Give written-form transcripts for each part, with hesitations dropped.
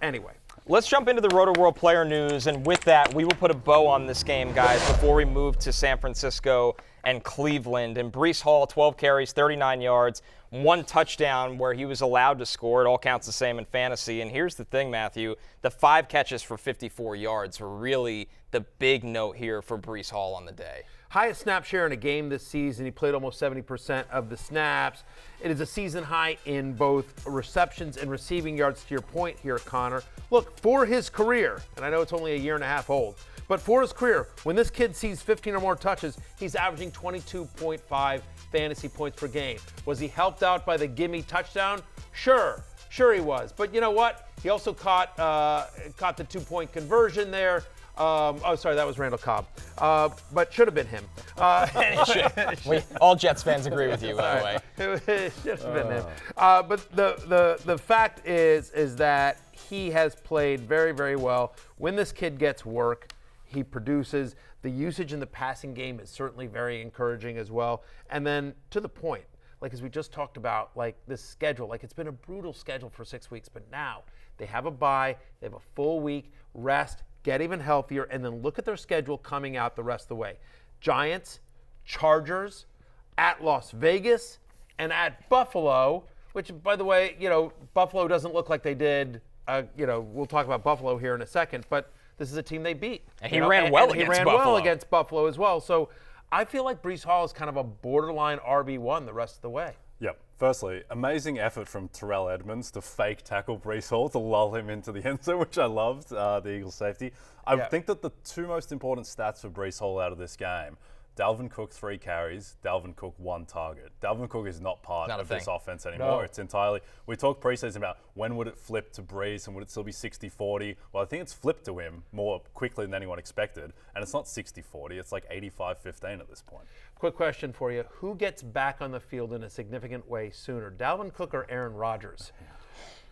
anyway. Let's jump into the Roto-World player news, and with that, we will put a bow on this game, guys, before we move to San Francisco and Cleveland. And Breece Hall, 12 carries, 39 yards, 1 touchdown where he was allowed to score. It all counts the same in fantasy. And here's the thing, Matthew, the 5 catches for 54 yards were really the big note here for Breece Hall on the day. Highest snap share in a game this season. He played almost 70% of the snaps. It is a season high in both receptions and receiving yards, to your point here, Connor. Look, for his career, and I know it's only a year and a half old, but for his career, when this kid sees 15 or more touches, he's averaging 22.5 fantasy points per game. Was he helped out by the gimme touchdown? Sure he was. But you know what? He also caught the 2-point conversion there. Sorry, that was Randall Cobb. But should have been him. All Jets fans agree with you, by the way. It should have been him. But the fact is that he has played very, very well. When this kid gets work, he produces. The usage in the passing game is certainly very encouraging as well. And then to the point, like as we just talked about, like this schedule, like it's been a brutal schedule for 6 weeks, but now they have a bye, they have a full week, rest, get even healthier, and then look at their schedule coming out the rest of the way. Giants, Chargers, at Las Vegas, and at Buffalo, which, by the way, Buffalo doesn't look like they did. We'll talk about Buffalo here in a second, but this is a team they beat. And he ran well against Buffalo as well. So I feel like Breece Hall is kind of a borderline RB1 the rest of the way. Yep. Firstly, amazing effort from Terrell Edmonds to fake tackle Breece Hall to lull him into the end zone, which I loved, the Eagles safety. I think that the 2 most important stats for Breece Hall out of this game, Dalvin Cook 3 carries, Dalvin Cook 1 target. Dalvin Cook is not part of this offense anymore. No. It's entirely, we talked preseason about when would it flip to Breece and would it still be 60-40? Well, I think it's flipped to him more quickly than anyone expected. And it's not 60-40, it's like 85-15 at this point. Quick question for you. Who gets back on the field in a significant way sooner, Dalvin Cook or Aaron Rodgers?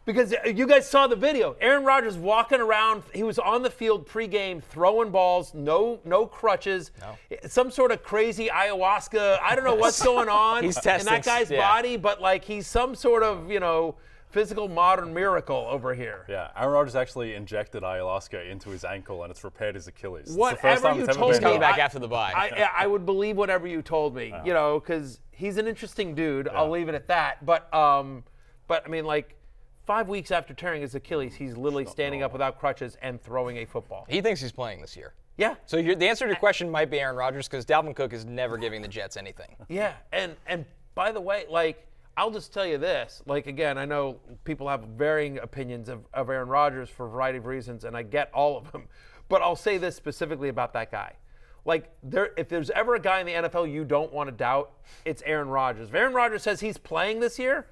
Because you guys saw the video. Aaron Rodgers walking around. He was on the field pregame, throwing balls, no crutches, some sort of crazy ayahuasca. I don't know what's going on in that guy's body, but like he's some sort of, physical modern miracle over here. Yeah, Aaron Rodgers actually injected ayahuasca into his ankle and it's repaired his Achilles. Whatever you told me. He's coming back after the bye. I would believe whatever you told me, because he's an interesting dude. Yeah. I'll leave it at that. But I mean, like, 5 weeks after tearing his Achilles, he's literally standing up without crutches and throwing a football. He thinks he's playing this year. Yeah. So the answer to your question might be Aaron Rodgers, because Dalvin Cook is never giving the Jets anything. Yeah, and by the way, like, I'll just tell you this. Like, again, I know people have varying opinions of Aaron Rodgers for a variety of reasons, and I get all of them. But I'll say this specifically about that guy. Like, if there's ever a guy in the NFL you don't want to doubt, it's Aaron Rodgers. If Aaron Rodgers says he's playing this year,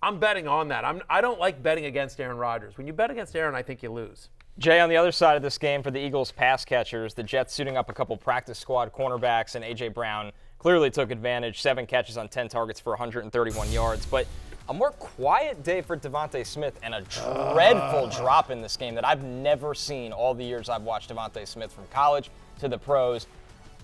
I'm betting on that. I don't like betting against Aaron Rodgers. When you bet against Aaron, I think you lose. Jay, on the other side of this game for the Eagles pass catchers, the Jets suiting up a couple practice squad cornerbacks, and A.J. Brown clearly took advantage. 7 catches on 10 targets for 131 yards. But a more quiet day for DeVonta Smith and a dreadful drop in this game that I've never seen all the years I've watched DeVonta Smith from college to the pros.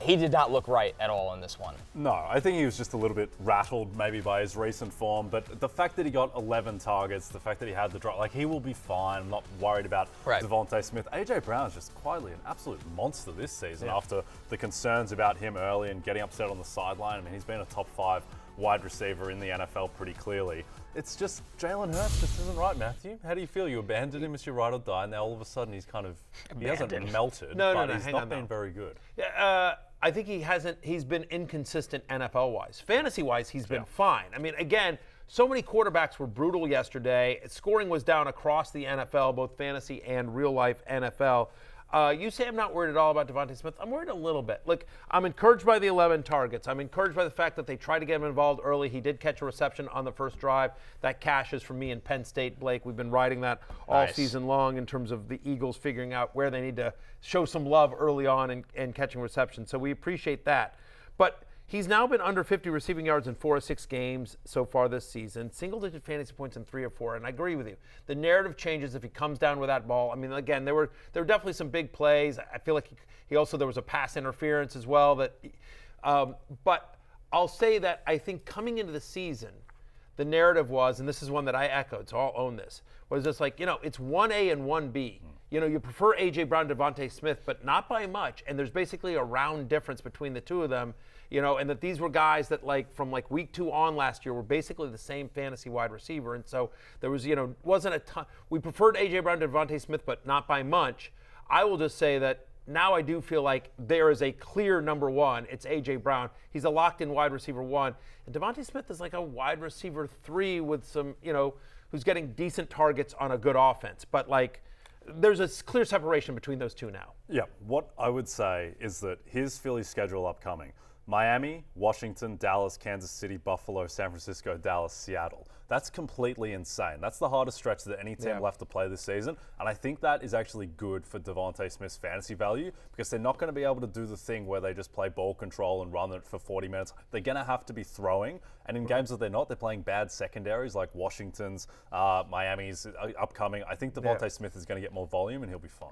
He did not look right at all in this one. No, I think he was just a little bit rattled maybe by his recent form, but the fact that he got 11 targets, the fact that he had the drop, like, he will be fine. I'm not worried about DeVonta Smith. A.J. Brown is just quietly an absolute monster this season after the concerns about him early and getting upset on the sideline. I mean, he's been a top 5 wide receiver in the NFL pretty clearly. It's just Jalen Hurts just isn't right, Matthew. How do you feel? You abandoned him as your ride or die, and now all of a sudden he's kind of, he hasn't melted, but he's not been very good. Yeah, I think he's been inconsistent NFL-wise. Fantasy-wise, he's been fine. I mean, again, so many quarterbacks were brutal yesterday. Scoring was down across the NFL, both fantasy and real-life NFL. You say I'm not worried at all about DeVonta Smith. I'm worried a little bit. Look, I'm encouraged by the 11 targets. I'm encouraged by the fact that they tried to get him involved early. He did catch a reception on the first drive. That cash is from me in Penn State, Blake. We've been riding that all season long in terms of the Eagles figuring out where they need to show some love early on and catching receptions. So we appreciate that. But he's now been under 50 receiving yards in 4 of 6 games so far this season. Single-digit fantasy points in 3 or 4, and I agree with you. The narrative changes if he comes down with that ball. I mean, again, there were definitely some big plays. I feel like he also, there was a pass interference as well. But I'll say that I think coming into the season, the narrative was, and this is one that I echoed, so I'll own this, was just like, it's 1A and 1B. You prefer A.J. Brown, DeVonta Smith, but not by much. And there's basically a round difference between the two of them, and that these were guys that from week 2 on last year were basically the same fantasy wide receiver. And so there was, wasn't a ton. We preferred A.J. Brown to DeVonta Smith, but not by much. I will just say that now I do feel like there is a clear number one. It's A.J. Brown. He's a locked-in wide receiver 1. And DeVonta Smith is like a wide receiver 3 with some, who's getting decent targets on a good offense. But there's a clear separation between those two now. Yeah, what I would say is that here's Philly's schedule upcoming. Miami, Washington, Dallas, Kansas City, Buffalo, San Francisco, Dallas, Seattle. That's completely insane. That's the hardest stretch that any team left to play this season. And I think that is actually good for DeVonta Smith's fantasy value because they're not going to be able to do the thing where they just play ball control and run it for 40 minutes. They're going to have to be throwing. And in games that they're not, they're playing bad secondaries like Washington's, Miami's upcoming. I think DeVonta Smith is going to get more volume and he'll be fine.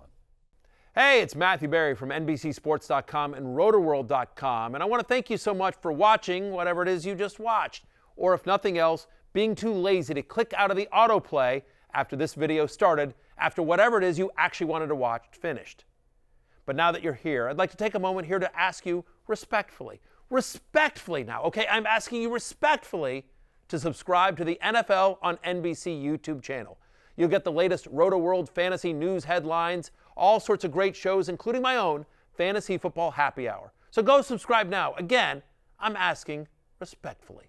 Hey, it's Matthew Berry from NBCSports.com and Rotoworld.com, and I want to thank you so much for watching whatever it is you just watched, or if nothing else, being too lazy to click out of the autoplay after this video started, after whatever it is you actually wanted to watch finished. But now that you're here, I'd like to take a moment here to ask you respectfully now, okay? I'm asking you respectfully to subscribe to the NFL on NBC YouTube channel. You'll get the latest Roto-World fantasy news headlines, all sorts of great shows, including my own Fantasy Football Happy Hour. So go subscribe now. Again, I'm asking respectfully.